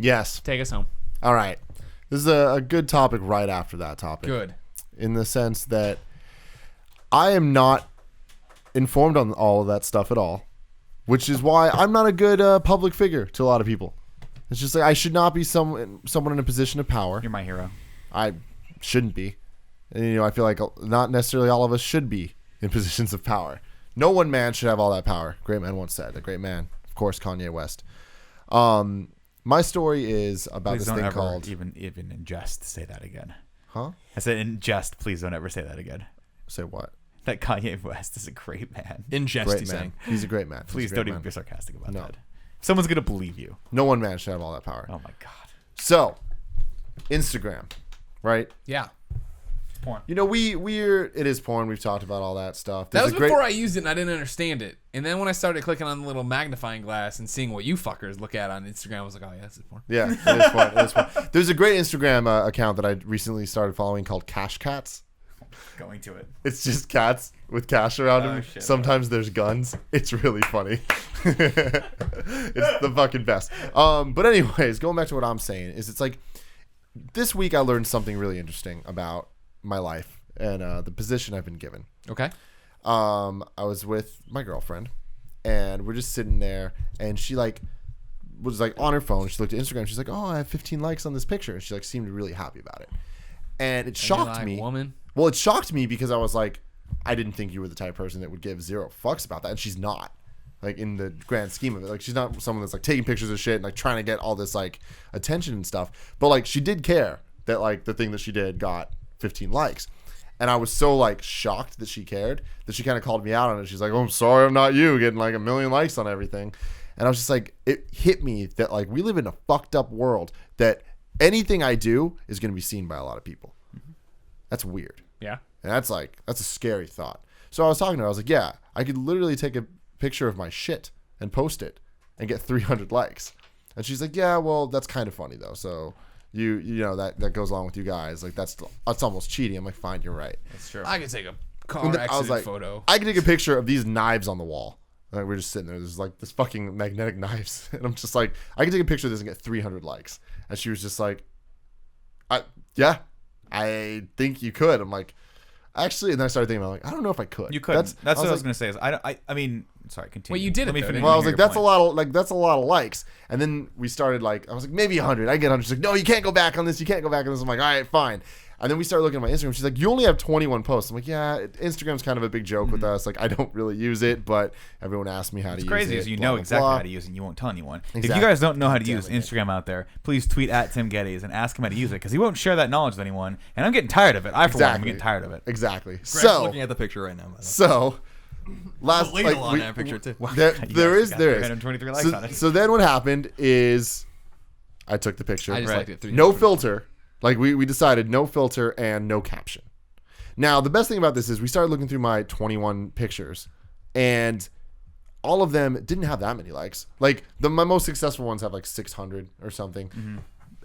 Yes. Take us home. All right. This is a good topic right after that topic. Good. In the sense that I am not informed on all of that stuff at all, which is why I'm not a good public figure to a lot of people. It's just like I should not be someone in a position of power. You're my hero. I shouldn't be. And, I feel like not necessarily all of us should be in positions of power. No one man should have all that power. Great man once said. A great man, of course, Kanye West. My story is about Please this thing called... even in jest say that again. Huh? I said in jest, please don't ever say that again. Say what? That Kanye West is a great man. In jest, Great he's man. saying. He's a great man. Please don't even be sarcastic about No. that. Someone's going to believe you. No one man should have all that power. Oh, my God. So, Instagram, right? Yeah. Porn. It is porn. We've talked about all that stuff. That was before I used it and I didn't understand it. And then when I started clicking on the little magnifying glass and seeing what you fuckers look at on Instagram, I was like, oh, yeah, this is porn. Yeah, it is porn. It is porn. There's a great Instagram account that I recently started following called Cash Cats. Going to it. It's just cats with cash around them. Shit, Sometimes there's guns. It's really funny. It's the fucking best. But anyways, going back to what I'm saying is it's like this week I learned something really interesting about my life and the position I've been given. Okay. I was with my girlfriend and we're just sitting there and she was on her phone. She looked at Instagram. She's like, oh, I have 15 likes on this picture. And she seemed really happy about it. And it shocked me. Woman. Well, it shocked me because I was like, I didn't think you were the type of person that would give zero fucks about that. And she's not, in the grand scheme of it. She's not someone that's taking pictures of shit and trying to get all this attention and stuff. But she did care that the thing that she did got 15 likes. And I was so shocked that she cared that she kind of called me out on it. She's like, oh, I'm sorry I'm not you, getting 1 million likes on everything. And I was just it hit me that we live in a fucked up world that anything I do is going to be seen by a lot of people. That's weird. Yeah. And that's a scary thought. So I was talking to her. I was like, yeah, I could literally take a picture of my shit and post it and get 300 likes. And she's like, yeah, well, that's kind of funny though. So you know, that goes along with you guys. That's almost cheating. I'm like, fine, you're right. That's true. I could take a car I was accident photo. I could take a picture of these knives on the wall. We're just sitting there. There's this fucking magnetic knives. And I'm just like, I can take a picture of this and get 300 likes. And she was just like, yeah. I think you could. I'm like, actually, and then I started thinking about I don't know if I could. You could. That's what I was gonna say. Is I mean, sorry, continue. Well, you did Let it, me though, finish. didn't Well, I was your like, that's point. that's a lot of likes. And then we started I was like, maybe 100. I get 100. She's like, no, you can't go back on this. You can't go back on this. I'm like, all right, fine. And then we started looking at my Instagram. She's like, you only have 21 posts. I'm like, yeah, Instagram's kind of a big joke with us. I don't really use it, but everyone asked me how to use it. It's crazy is you blah, know blah, exactly blah. how to use it and you won't tell anyone. Exactly. If you guys don't know how to use Damn it. Instagram out there, please tweet at Tim Gettys and ask him how to use it because he won't share that knowledge with anyone. And I'm getting tired of it. I, for one, am getting tired of it. Exactly. Greg's So, looking at the picture right now. By the way. so last There's a ladle on that picture too. there You guys got is. 323 likes on it. So then what happened is I took the picture. I just liked it. 300. No filter. We decided no filter and no caption. Now, the best thing about this is we started looking through my 21 pictures and all of them didn't have that many likes. My most successful ones have 600 or something. Mm-hmm.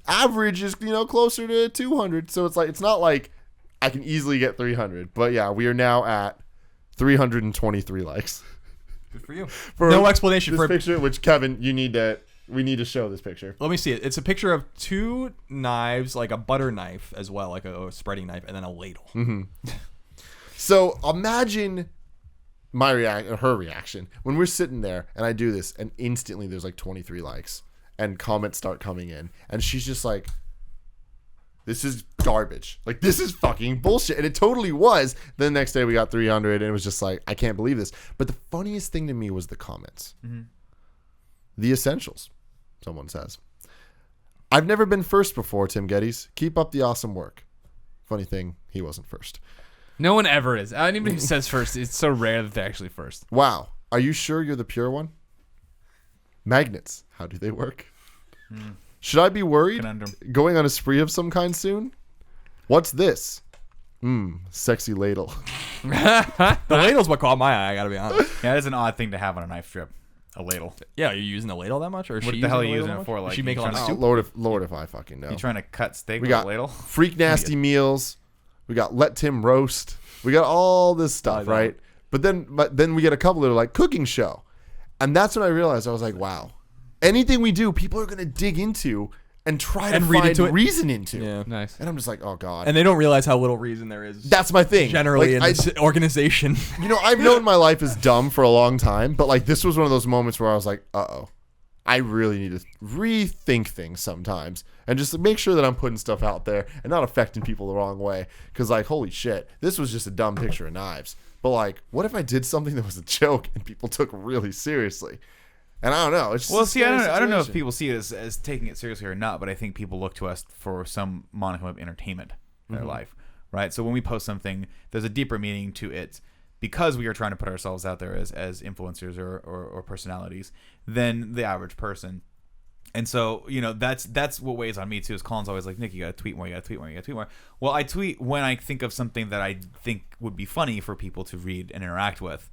Average is, closer to 200. So it's not like I can easily get 300. But yeah, we are now at 323 likes. Good for you. For No explanation this for picture, which Kevin, we need to show this picture. Let me see it. It's a picture of two knives, a butter knife as well, a spreading knife, and then a ladle. Mm-hmm. So imagine her reaction when we're sitting there and I do this and instantly there's 23 likes and comments start coming in and she's just like, this is garbage. This is fucking bullshit. And it totally was. Then the next day we got 300 and it was just I can't believe this. But the funniest thing to me was the comments. Mm-hmm. The essentials, someone says. I've never been first before, Tim Gettys. Keep up the awesome work. Funny thing, he wasn't first. No one ever is. Anybody who says first, it's so rare that they're actually first. Wow. Are you sure you're the pure one? Magnets. How do they work? Should I be worried? Conundrum. Going on a spree of some kind soon? What's this? Sexy ladle. The ladle's what caught my eye, I gotta be honest. Yeah, that is an odd thing to have on a knife strip. A ladle. Yeah, are you using a ladle that much? Or is What she the hell are using you a using ladle it for? that much? Like, Is she making a lot of you soup? Lord if I fucking know. You trying to cut steak We with got a ladle? Freak Nasty Meals. We got Let Tim Roast. We got all this stuff, right? But then we get a couple that are cooking show. And that's when I realized, I was like, wow. Anything we do, people are going to dig into and try to And read find into it. reason into. Yeah. Nice. And I'm just like, oh god. And they don't realize how little reason there is. That's my thing. Generally Like, in this organization. You know, I've known my life is dumb for a long time, but like this was one of those moments where I was like, uh-oh, I really need to rethink things sometimes and just make sure that I'm putting stuff out there and not affecting people the wrong way. Because like, holy shit, this was just a dumb picture of knives. But like, what if I did something that was a joke and people took really seriously? And I don't know. It's just Well, a see, I don't know if situation. people see it as taking it seriously or not, but I think people look to us for some modicum of entertainment in their life, right? So when we post something, there's a deeper meaning to it because we are trying to put ourselves out there as influencers or personalities than the average person. And so, you know, that's what weighs on me too. Is Colin's always like, Nick, you gotta tweet more, you gotta tweet more, you gotta tweet more. Well, I tweet when I think of something that I think would be funny for people to read and interact with.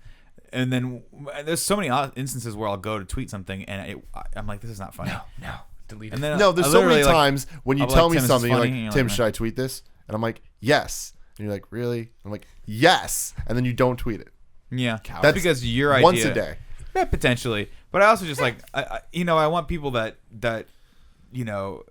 And then there's so many instances where I'll go to tweet something and I'm like, this is not funny. No. Delete it. And then No, there's I so many literally, like, times when you I'll be tell like, me Tim, is this something, you're funny? like, And you're Tim, like, should I tweet this? And I'm like, yes. And you're like, really? I'm like, yes. And then you don't tweet it. yeah, That's because your idea once a day. Yeah, potentially. But I also just like I want people that you know,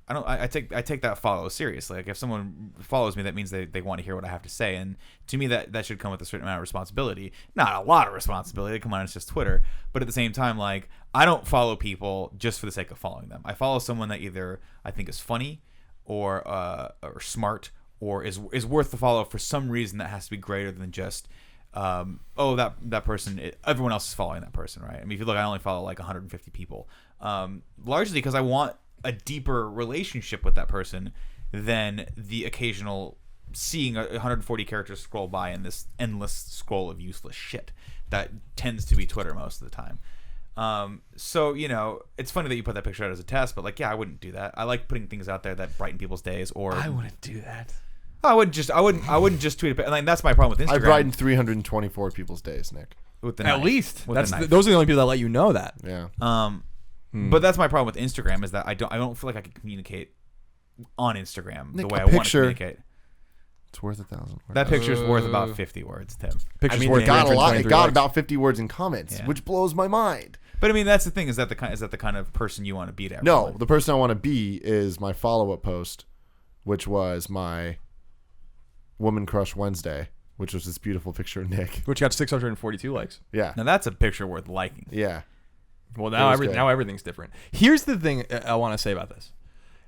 I take that follow seriously. Like if someone follows me, that means they want to hear what I have to say, and to me that should come with a certain amount of responsibility. Not a lot of responsibility. Come on, it's just Twitter. But at the same time, like I don't follow people just for the sake of following them. I follow someone that either I think is funny or smart or is worth the follow for some reason that has to be greater than just that person, everyone else is following that person, right? I mean, if you look, I only follow like 150 people, largely because I want a deeper relationship with that person than the occasional seeing 140 characters scroll by in this endless scroll of useless shit that tends to be Twitter most of the time. So, you know, it's funny that you put that picture out as a test, but like, yeah, I wouldn't do that. I like putting things out there that brighten people's days. Or I wouldn't do that. I wouldn't just tweet it. Like, that's my problem with Instagram. I've brightened 324 people's days, Nick. with the At knife. least With the that's knife. those are the only people that let you know that. Yeah. But that's my problem with Instagram is that I don't feel like I can communicate on Instagram Nick, the way a I want to picture- communicate. It's worth 1,000 words. That picture's worth about 50 words, Tim. Pictures I mean, worth it got a lot. 323 It got likes. about 50 words in comments, Yeah. which blows my mind. But I mean, that's the thing. Is that the kind of person you want to be to No, everyone? the person I want to be is my follow-up post, which was my Woman Crush Wednesday, which was this beautiful picture of Nick. which got 642 likes. Yeah. Now that's a picture worth liking. Yeah. Well, It now was good. now everything's different. Here's the thing I want to say about this,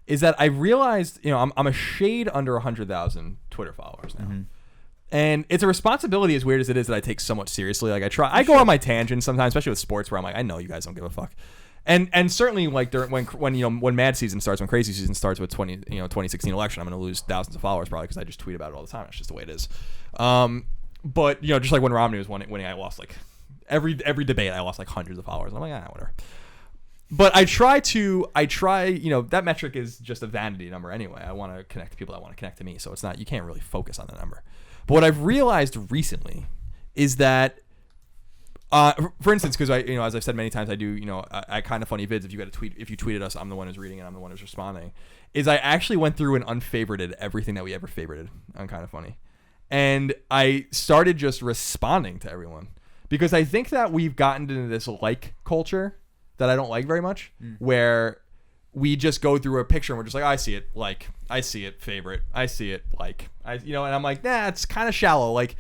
is that I realized, you know, I'm a shade under 100,000 Twitter followers now. And it's a responsibility, as weird as it is, that I take somewhat seriously. Like I go on my tangents sometimes, especially with sports, where I'm like, I know you guys don't give a fuck. And certainly like during when Mad season starts, when crazy season starts with 2016 election, I'm going to lose thousands of followers probably because I just tweet about it all the time. It's just the way it is. But you know, just like when Romney was winning, I lost like every debate, I lost like hundreds of followers. I'm like, whatever. But I try, you know, that metric is just a vanity number anyway. I want to connect to people that want to connect to me. So it's not, you can't really focus on the number. But what I've realized recently is that, for instance, because as I've said many times, I do, you know, I kind of funny vids. If you tweeted us, I'm the one who's reading and I'm the one who's responding. Is I actually went through and unfavorited everything that we ever favorited on Kind of Funny. And I started just responding to everyone. Because I think that we've gotten into this like culture that I don't like very much, where we just go through a picture and we're just like, I see it, like, I see it, favorite, I see it, like, and I'm like, nah, it's kind of shallow. Like,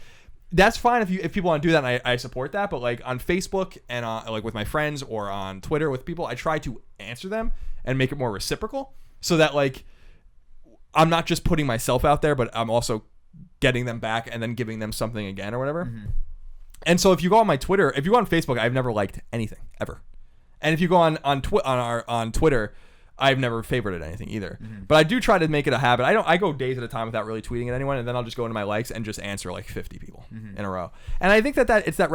that's fine if people want to do that, and I support that. But like on Facebook and like with my friends or on Twitter with people, I try to answer them and make it more reciprocal, so that like I'm not just putting myself out there, but I'm also getting them back and then giving them something again or whatever. And so if you go on my Twitter, if you go on Facebook, I've never liked anything ever. And if you go on Twitter, I've never favorited anything either. But I do try to make it a habit. I go days at a time without really tweeting at anyone, and then I'll just go into my likes and just answer like 50 people in a row. And I think that it's that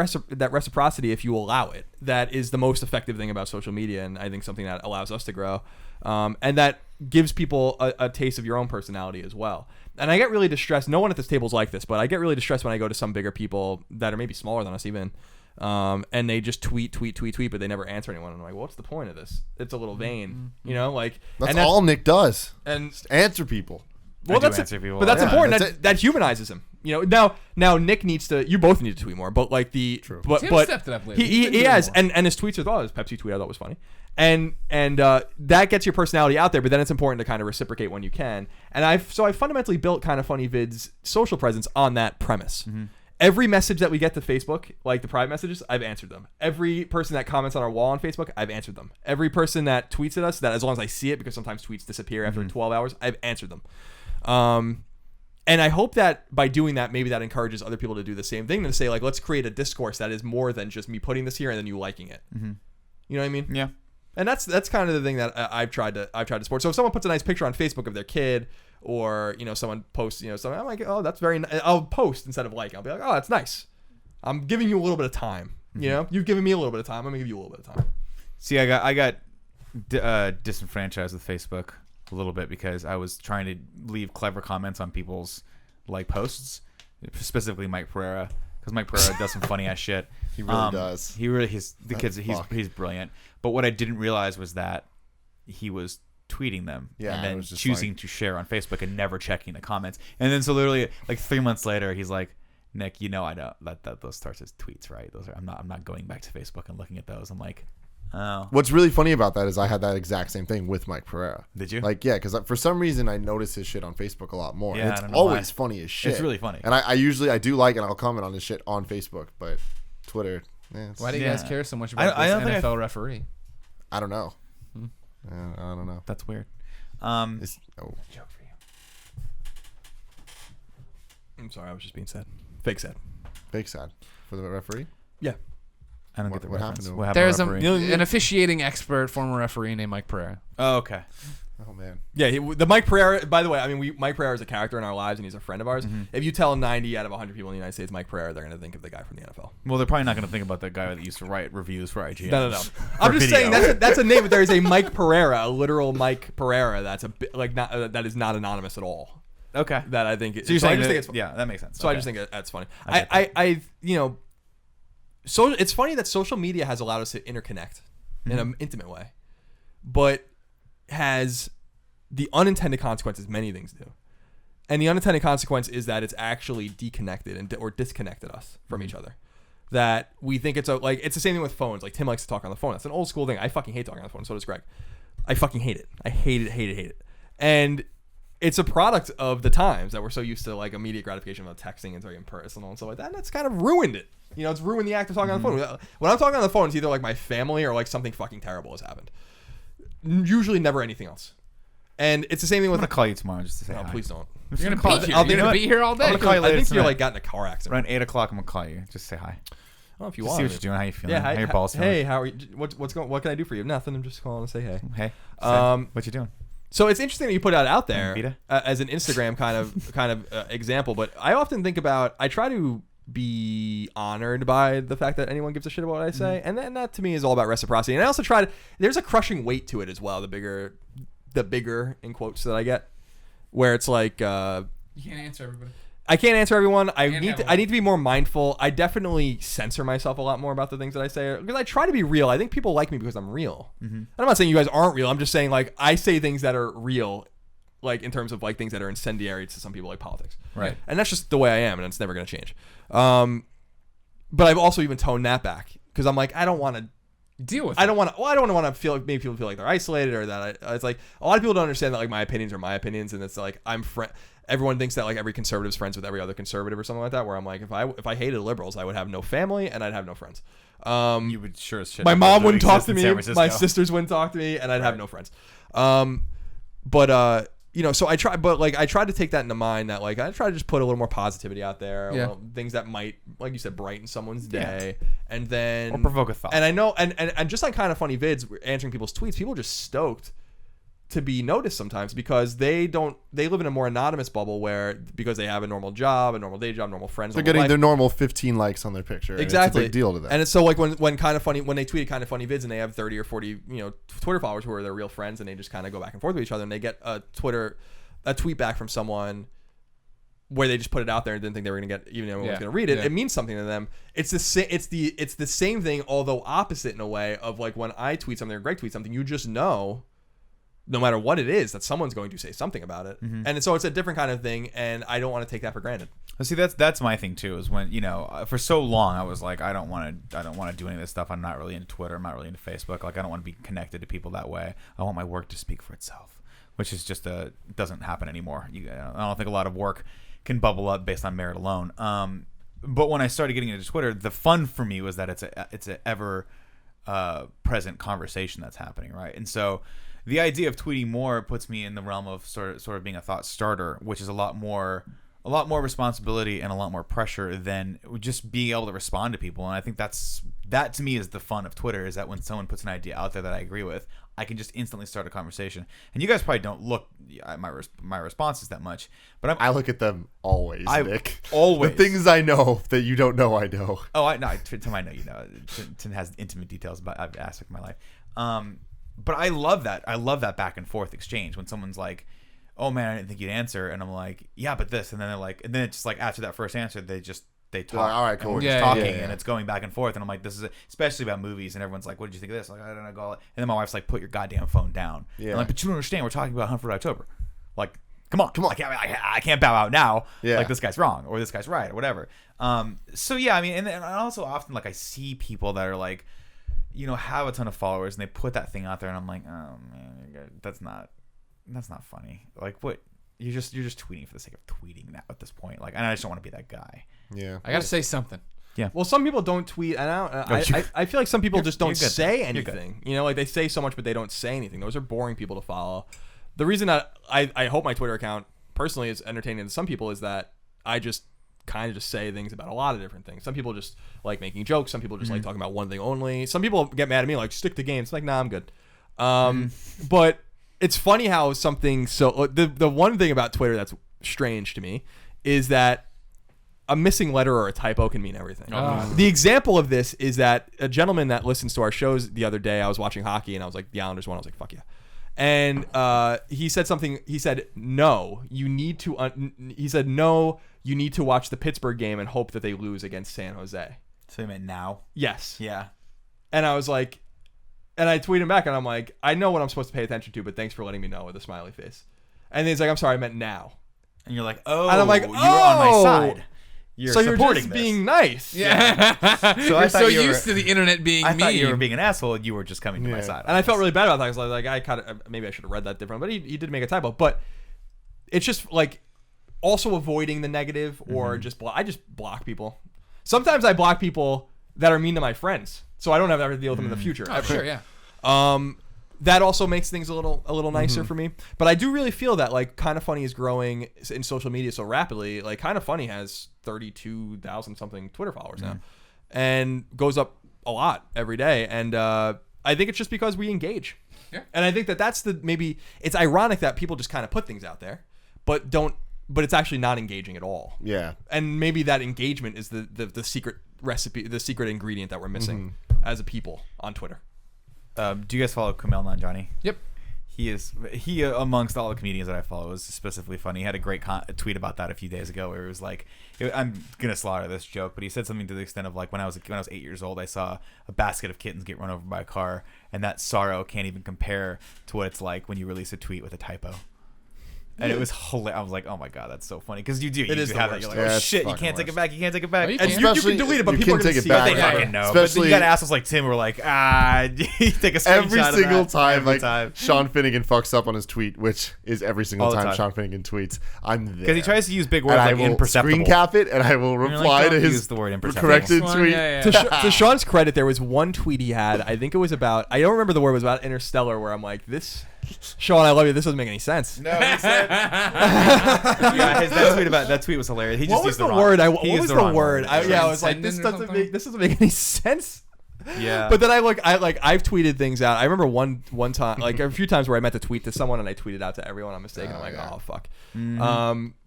reciprocity, if you allow it, that is the most effective thing about social media, and I think something that allows us to grow, and that gives people a taste of your own personality as well. And I get really distressed. No one at this table is like this, but I get really distressed when I go to some bigger people that are maybe smaller than us even. And they just tweet, but they never answer anyone. And I'm like, well, what's the point of this? It's a little vain, you know, like That's all Nick does. And Just answer people. well, I do that's answer people. but that's Yeah, important. that's That humanizes him. Now Nick needs to. You both need to tweet more, but like True. but Tim stepped it up lately. He's been he doing has, more. and his tweets as well. His Pepsi tweet I thought was funny, and that gets your personality out there. But then it's important to kind of reciprocate when you can. And I fundamentally built Kind of Funny Vids social presence on that premise. Mm-hmm. Every message that we get to Facebook, like the private messages, I've answered them. Every person that comments on our wall on Facebook, I've answered them. Every person that tweets at us, that as long as I see it, because sometimes tweets disappear after 12 hours, I've answered them. And I hope that by doing that, maybe that encourages other people to do the same thing, and to say, like, let's create a discourse that is more than just me putting this here and then you liking it. Mm-hmm. You know what I mean? Yeah. And that's kind of the thing that I've tried to support. So if someone puts a nice picture on Facebook of their kid, or someone posts something, I'm like, oh, that's very nice. I'll post instead of like. I'll be like, oh, that's nice. I'm giving you a little bit of time. You've given me a little bit of time. I'm gonna give you a little bit of time. See, I got disenfranchised with Facebook a little bit because I was trying to leave clever comments on people's like posts, specifically Mike Pereira, because Mike Pereira does some funny ass shit. He really does. He's brilliant. But what I didn't realize was that he was tweeting them and it then was just choosing to share on Facebook and never checking the comments. And then so literally like 3 months later, he's like, Nick, I don't that those starts as tweets, right? Those are I'm not going back to Facebook and looking at those. I'm like, oh. What's really funny about that is I had that exact same thing with Mike Pereira. Did you? Like, yeah, because for some reason I notice his shit on Facebook a lot more. Yeah, And I it's don't know always why. funny as shit. It's really funny. And I usually do like and I'll comment on his shit on Facebook, but Twitter. Why do you guys care so much about I don't this think NFL referee? I don't know. I don't know. That's weird. Joke for you. I'm sorry, I was just being sad. Fake sad. Fake sad for the referee. Yeah. I don't What- get the what reference. happened to him? What happened There's to the referee? an officiating expert, former referee named Mike Pereira. Oh, okay. Oh man. Yeah, the Mike Pereira. By the way, I mean, Mike Pereira is a character in our lives, and he's a friend of ours. If you tell 90 out of 100 people in the United States Mike Pereira, they're going to think of the guy from the NFL. Well, they're probably not going to think about the guy that used to write reviews for IGN. No. I'm just saying that's a name. But there is a Mike Pereira, a literal Mike Pereira. That's a bit like not that is not anonymous at all. Okay. That I think. So you're saying I just think that, it's yeah, that makes sense. So I just think that's funny. So it's funny that social media has allowed us to interconnect in an intimate way, but has the unintended consequences many things do. And the unintended consequence is that it's actually deconnected or disconnected us from each other. That we think it's the same thing with phones. Like Tim likes to talk on the phone. That's an old school thing. I fucking hate talking on the phone. So does Greg. I fucking hate it. I hate it. And it's a product of the times that we're so used to like immediate gratification of texting and it's very impersonal and stuff like that. And that's kind of ruined it. It's ruined the act of talking on the phone. When I'm talking on the phone, it's either like my family or like something fucking terrible has happened. Usually never anything else. And it's the same thing with I'm going to call you tomorrow just to say No, hi. please don't. You're gonna call be it- here. I'll- You're you know gonna what? be here all day. I'm gonna call you I later think you're tonight. like got in a car accident. Around 8 o'clock, I'm going to call you. Just say hi. Oh, if you Just want. see what you're doing, how you feeling, Yeah, how your balls feeling. hey, how are you? What's going? What can I do for you? Nothing. I'm just calling to say hey. Hey, what you doing? So it's interesting that you put that out there Vita? as an Instagram kind of example. But I often think about. I try to be honored by the fact that anyone gives a shit about what I say, and then that to me is all about reciprocity. And I also try to. There's a crushing weight to it as well. The bigger in quotes that I get, where it's like. You can't answer everybody. I can't answer everyone. I Can't need have to. one. I need to be more mindful. I definitely censor myself a lot more about the things that I say because I try to be real. I think people like me because I'm real. And I'm not saying you guys aren't real. I'm just saying like I say things that are real, like in terms of like things that are incendiary to some people, like politics. Right. And that's just the way I am, and it's never going to change. But I've also even toned that back because I'm like I don't want to. Deal with I don't want to. Well, I don't want to feel. Make people feel like they're isolated or that. It's like a lot of people don't understand that like my opinions are my opinions, and it's like everyone thinks that like every conservative's friends with every other conservative or something like that. Where I'm like, if I hated liberals, I would have no family and I'd have no friends. You would sure as shit. My not mom really wouldn't talk exist to in me. San Francisco. My sisters wouldn't talk to me, and I'd have no friends. But so I try, but like I try to take that into mind that like I try to just put a little more positivity out there, things that might, like you said, brighten someone's day, and then Or provoke a thought. And I know, and just like Kind of Funny Vids, answering people's tweets, people are just stoked to be noticed sometimes because they live in a more anonymous bubble where because they have a normal job, a normal day job, normal friends, They're normal getting life. their normal 15 likes on their picture. and Exactly. It's a big deal to them. And it's so like when Kind of Funny, when they tweet Kind of Funny Vids and they have 30 or 40 Twitter followers who are their real friends and they just kind of go back and forth with each other and they get a tweet back from someone where they just put it out there and didn't think they were gonna get even anyone was gonna read it. Yeah. It means something to them. It's the same thing, although opposite in a way of like when I tweet something or Greg tweets something, you just know. No matter what it is, that someone's going to say something about it, and so it's a different kind of thing, and I don't want to take that for granted. See, that's my thing too. Is when for so long I was like, I don't want to do any of this stuff. I'm not really into Twitter. I'm not really into Facebook. Like I don't want to be connected to people that way. I want my work to speak for itself, which is just doesn't happen anymore. I don't think a lot of work can bubble up based on merit alone. But when I started getting into Twitter, the fun for me was that it's a ever present conversation that's happening, right? And so the idea of tweeting more puts me in the realm of sort of being a thought starter, which is a lot more responsibility and a lot more pressure than just being able to respond to people. And I think that to me is the fun of Twitter, is that when someone puts an idea out there that I agree with, I can just instantly start a conversation. And you guys probably don't look at my responses that much, but I look at them always, Nick. Always. The things I know that you don't know, I know. Oh, Tim, I know you know. Tim has intimate details about aspects of my life. But I love that. I love that back and forth exchange when someone's like, "Oh man, I didn't think you'd answer," and I'm like, "Yeah, but this," and then they're like, and then it's just like after that first answer, they talk. Like, all right, cool. And we're just talking, and it's going back and forth, and I'm like, this is especially about movies, and everyone's like, "What did you think of this?" Like, I don't know. And then my wife's like, "Put your goddamn phone down." Yeah. I'm like, "But you don't understand. We're talking about Hunt for October. Like, come on. I can't bow out now. Yeah. Like this guy's wrong or this guy's right or whatever." So yeah, I mean, and I also often like I see people that are like, have a ton of followers, and they put that thing out there, and I'm like, oh man, that's not funny. Like, what? You're just tweeting for the sake of tweeting now at this point. Like, and I just don't want to be that guy. Yeah. I gotta say something. Yeah. Well, some people don't tweet, and I feel like some people just don't say anything. Like they say so much, but they don't say anything. Those are boring people to follow. The reason that I hope my Twitter account personally is entertaining to some people is that I just kind of just say things about a lot of different things. Some people just like making jokes. Some people just like talking about one thing only. Some people get mad at me like, stick to games. Like, nah, I'm good. But it's funny how something the one thing about Twitter that's strange to me is that a missing letter or a typo can mean everything. The example of this is that a gentleman that listens to our shows the other day, I was watching hockey and I was like, the Islanders won. I was like, fuck yeah. And he said something. He said, no, you need to watch the Pittsburgh game and hope that they lose against San Jose. So you meant now? Yes. Yeah. And I was like, and I tweeted him back and I'm like, I know what I'm supposed to pay attention to, but thanks for letting me know with a smiley face. And he's like, I'm sorry, I meant now. And you're like, oh, and I'm like, you were on my side. So you're just being nice. Yeah. So You're so used to the internet being mean. I thought you were being an asshole. You were just coming to my side. And I felt really bad about that. I was like, I kind of maybe I should have read that different. But he did make a typo. But it's just like also avoiding the negative or I just block people. Sometimes I block people that are mean to my friends, so I don't have to ever deal with them in the future. Oh, sure, yeah. That also makes things a little nicer for me. But I do really feel that like Kind of Funny is growing in social media so rapidly. Like Kind of Funny has 32,000 something Twitter followers now, and goes up a lot every day. And I think it's just because we engage. Yeah. And I think that's maybe it's ironic that people just kind of put things out there, but it's actually not engaging at all. Yeah. And maybe that engagement is the secret recipe, the secret ingredient that we're missing as a people on Twitter. Do you guys follow Kumail Nanjiani? Yep. He amongst all the comedians that I follow is specifically funny. He had a great tweet about that a few days ago where it was like, I'm gonna slaughter this joke, but he said something to the extent of like, when I was 8 years old, I saw a basket of kittens get run over by a car, and that sorrow can't even compare to what it's like when you release a tweet with a typo. And it was hilarious. I was like, oh my god, that's so funny, because you do have that. You're like, oh shit, you can't take it back. You can't take it back. Well, And you can delete it, but people are going to see it. They fucking know. But then you got assholes like Tim who are like, you take a screenshot Every single of that. time, Every like time. Sean Finnegan fucks up on his tweet, which is every single All the time time. Sean Finnegan tweets, I'm there. Because he tries to use big words and like I will imperceptible. screen cap it, and I will you're like, reply don't to use his the word imperceptible. corrected Well, tweet. yeah, yeah. To Sean's credit, there was one tweet he had. I think it was about, I don't remember the word, it was about Interstellar, where I'm like, Sean, I love you. This doesn't make any sense. No, he said. that tweet was hilarious. He just What was used the wrong word? He What used was the the wrong word? I was like, this Transcendent doesn't make any sense. Yeah. But then I've tweeted things out. I remember one time, like a few times where I meant to tweet to someone and I tweeted out to everyone on mistake. And I'm like, oh fuck,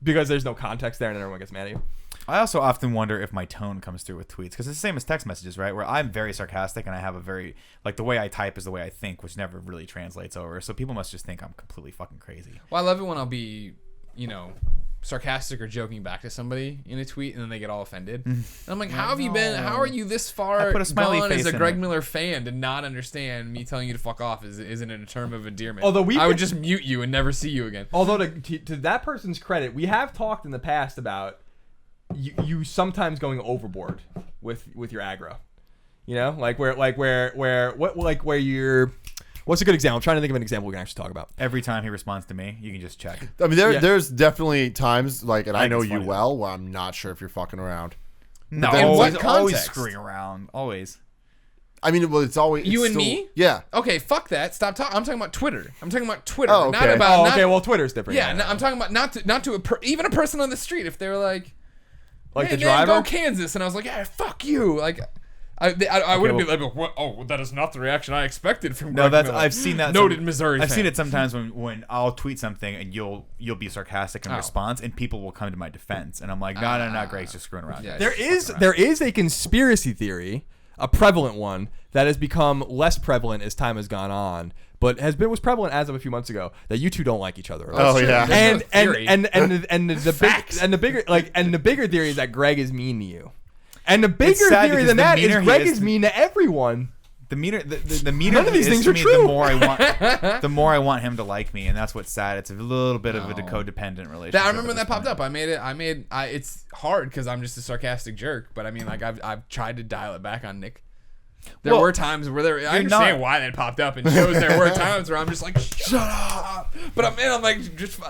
because there's no context there and everyone gets mad at you. I also often wonder if my tone comes through with tweets, because it's the same as text messages, right? Where I'm very sarcastic and I have a very, like, the way I type is the way I think, which never really translates over. So people must just think I'm completely fucking crazy. Well, I love it when I'll be, sarcastic or joking back to somebody in a tweet, and then they get all offended. And I'm like, how have you been? How are you this far I put a smiley gone face as a in Greg it. Miller fan to not understand me telling you to fuck off isn't a term of endearment? Although I would just mute you and never see you again. Although to that person's credit, we have talked in the past about you sometimes going overboard with your aggro. You know, where you're. What's a good example? I'm trying to think of an example we can actually talk about. Every time he responds to me, you can just check. I mean, there's definitely times like, and I know it's you funny, well, where I'm not sure if you're fucking around. No, then what always context? screwing around. Always. I mean, well, it's always You it's and still- me? Yeah. Okay, fuck that. Stop talking. I'm talking about Twitter. I'm talking about Twitter. Oh, Not okay. about. Oh, not- okay. Well, Twitter's different. Yeah, no, I'm talking about not to even a person on the street. If they're like, Like hey, the man, driver. go Kansas, and I was like, yeah, fuck you. Like, I wouldn't be like, what? Oh, that is not the reaction I expected from. No, Greg that's Miller. I've seen that. Noted Missouri. I've fan. seen it sometimes when I'll tweet something and you'll be sarcastic in Oh. response, and people will come to my defense, and I'm like, no, Greg's just screwing around. Yeah. There is a conspiracy theory, a prevalent one that has become less prevalent as time has gone on, but was prevalent as of a few months ago, that you two don't like each other. Oh, yeah. There's no theory. And the bigger theory is that Greg is mean to you. And the bigger sad theory because than the that is meaner he Greg is, is mean to everyone. The meaner, the meaner None of these he is things to are me, true. the more I want him to like me, and that's what's sad. It's a little bit of a codependent relationship. I remember when at that this popped point. up. It's hard because I'm just a sarcastic jerk. But I mean, like I've tried to dial it back on Nick. There Well, were times where I understand not- why that popped up and shows there were times where I'm just like, shut up. But I'm like, just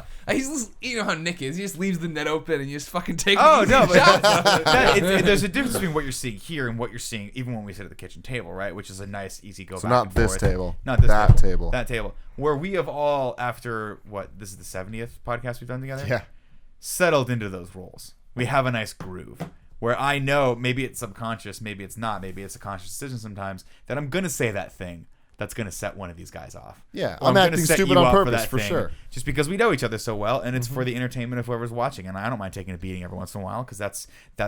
you know how Nick is. He just leaves the net open and you just fucking take Oh easy no, but shots. there's a difference between what you're seeing here and what you're seeing even when we sit at the kitchen table, right? Which is a nice, easy go So back not and this forth. table. Not this That table. That table. Where we have all, after this is the 70th podcast we've done together? Yeah. Settled into those roles. We have a nice groove. Where I know, maybe it's subconscious, maybe it's not, maybe it's a conscious decision sometimes, that I'm going to say that thing that's going to set one of these guys off. Yeah, Or I'm gonna acting set stupid you on up purpose, that for thing, sure. Just because we know each other so well, and it's for the entertainment of whoever's watching. And I don't mind taking a beating every once in a while, because that's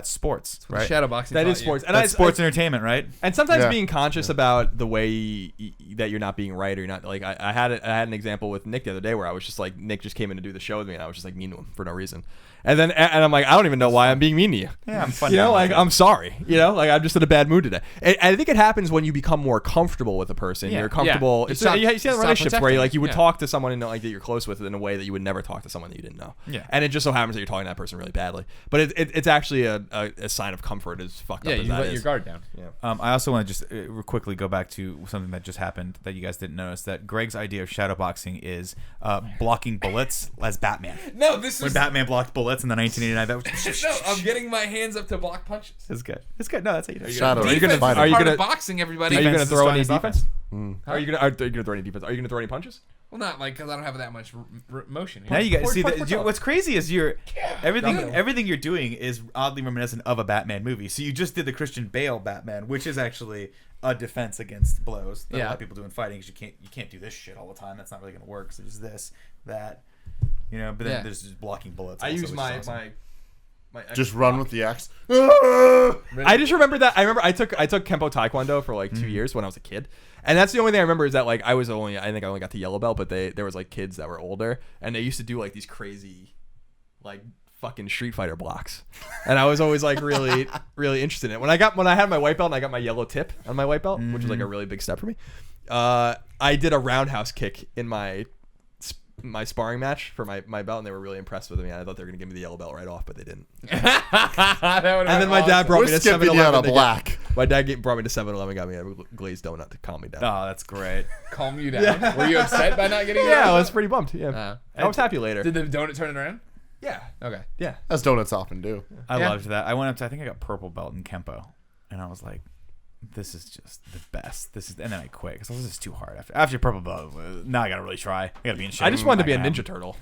sports, right? Shadowboxing. That taught is you. sports. And That's sports entertainment, right? And sometimes Yeah. being conscious about the way that you're not being right or you're not like I had an example with Nick the other day where I was just like, Nick just came in to do the show with me and I was just like mean to him for no reason. And then I'm like, I don't even know why I'm being mean to you. Yeah, I'm fun. You know, like I'm sorry. You know, like I'm just in a bad mood today. And I think it happens when you become more comfortable with a person. Yeah. You're comfortable. Yeah. It's You stop- you see in stop relationships where protecting. like you would Yeah. talk to someone like that you're close with in a way that you would never talk to someone that you didn't know. Yeah. And it just so happens that you're talking to that person really badly. But it's actually a sign of comfort as fucked Yeah, up as you that let is. your guard down. I also want to just quickly go back to something that just happened that you guys didn't notice. That Greg's idea of shadowboxing is blocking bullets as Batman. No, this When is Batman blocked bullets in the 1989, that was no. I'm getting my hands up to block punches. it's good. It's good. No, that's how you do it. Shadow. Are you gonna- Fight are him. you Part gonna- of boxing, everybody? Are you going to Defense is throw as any strong as defense? Are you going to throw any defense? Are you going to throw any punches? Well, not like because I don't have that much motion. Here. Now you guys see Point, that. point, What's crazy is everything Go. everything you're doing is oddly reminiscent of a Batman movie. So you just did the Christian Bale Batman, which is actually a defense against blows that a Yeah. lot of people do in fighting. Because you can't do this shit all the time. That's not really going to work. So there's this, that, But then Yeah. there's just blocking bullets. I also, use which my is awesome. Just run with the axe. I just remember that. I remember I took Kempo Taekwondo for like 2 years when I was a kid, and that's the only thing I remember is that like I think I only got to yellow belt, but there was like kids that were older, and they used to do like these crazy, like fucking Street Fighter blocks, and I was always like really really interested in it. When I had my white belt and I got my yellow tip on my white belt, which was like a really big step for me. I did a roundhouse kick in my sparring match for my belt, and they were really impressed with me. I thought they were gonna give me the yellow belt right off, but they didn't. That would've And then been my dad awesome. brought We're me to skipping you 7-Eleven. out of black. My dad brought me to 7-Eleven, got me a glazed donut to calm me down. Oh, that's great. calm you down. Were you upset by not getting? Yeah, that? I was pretty bummed. Yeah, I was happy later. Did the donut turn it around? Yeah, Okay. yeah. As donuts often do. I Yeah. loved that. I went up to, I think I got purple belt in Kempo, and I was like, this is just the best. And then I quit because this is too hard. After purple belt, now I gotta really try. I gotta be in shape. I just wanted to be a Not gonna Ninja happen. Turtle.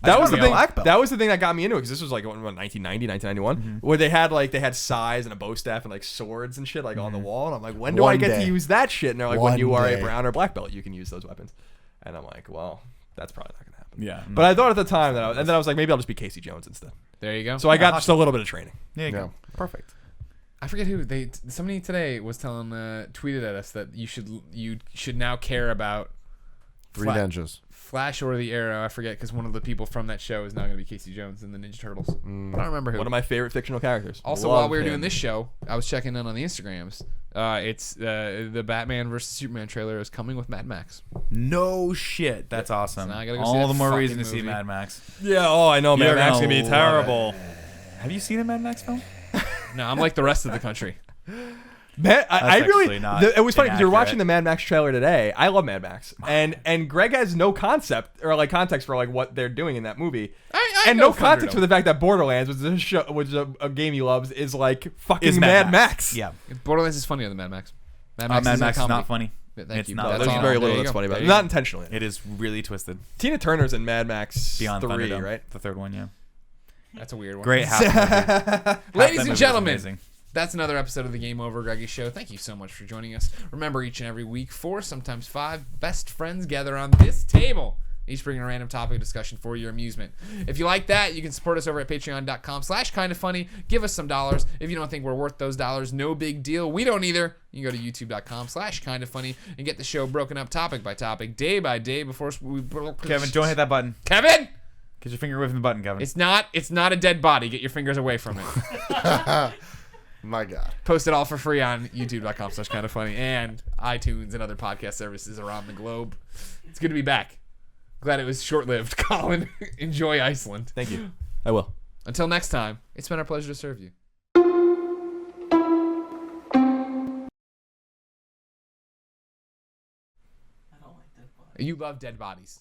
I That just was the wanted to be a thing. black belt. That was the thing that got me into it because this was like what, 1990, 1991, where they had size and a bow staff and like swords and shit like on the wall. And I'm like, when do I One get day. to use that shit? And they're like, when you One are a day. brown or black belt, you can use those weapons. And I'm like, well, that's probably not gonna happen. Yeah, But I thought at the time and then I was like, maybe I'll just be Casey Jones instead. There you go. So I got just a little bit of training. there you Yeah. go. Perfect. I forget who somebody today was tweeted at us that you should now care about Three ninjas. Flash or the Arrow. I forget because one of the people from that show is now going to be Casey Jones in the Ninja Turtles. I don't remember who. One of my favorite fictional characters. Also, Love while we were him. doing this show, I was checking in on the Instagrams. It's the Batman versus Superman trailer is coming with Mad Max. No shit. That's awesome. So now I gotta go see all that the more fucking reason to see movie. Mad Max. Yeah. Oh, I know. You're Man, Max gonna gonna be love terrible. Have you seen a Mad Max film? No, I'm like the rest of the country. Man, I really. actually not It was funny because you're inaccurate. watching the Mad Max trailer today. I love Mad Max, and Greg has no concept or like context for like what they're doing in that movie, I and know no context Thunderdome. for the fact that Borderlands, which is a game he loves, is like fucking Is Mad Max. Yeah. Borderlands is funnier than Mad Max. Mad is a Max is comedy. not funny. Thank It's you. not. That's There's all. very There little you that's go. funny about There it. you Not go. intentionally. It is really twisted. Tina Turner's in Mad Max Beyond 3, Thunderdome, right? the third one, yeah. That's a weird one. Great half. Half that Ladies movie and was gentlemen, amazing. that's another episode of the Game Over Greggy Show. Thank you so much for joining us. Remember, each and every week, 4, sometimes 5 best friends gather on this table, each bringing a random topic of discussion for your amusement. If you like that, you can support us over at patreon.com/kindafunny. Give us some dollars. If you don't think we're worth those dollars, no big deal. We don't either. You can go to youtube.com/kindafunny and get the show broken up topic by topic, day by day before we... Kevin, don't hit that button. Kevin! Get your finger away from the button, Kevin. It's not a dead body. Get your fingers away from it. My God. Post it all for free on youtube.com/kindafunny and iTunes and other podcast services around the globe. It's good to be back. Glad it was short-lived. Colin, enjoy Iceland. Thank you. I will. Until next time, it's been our pleasure to serve you. You love dead bodies.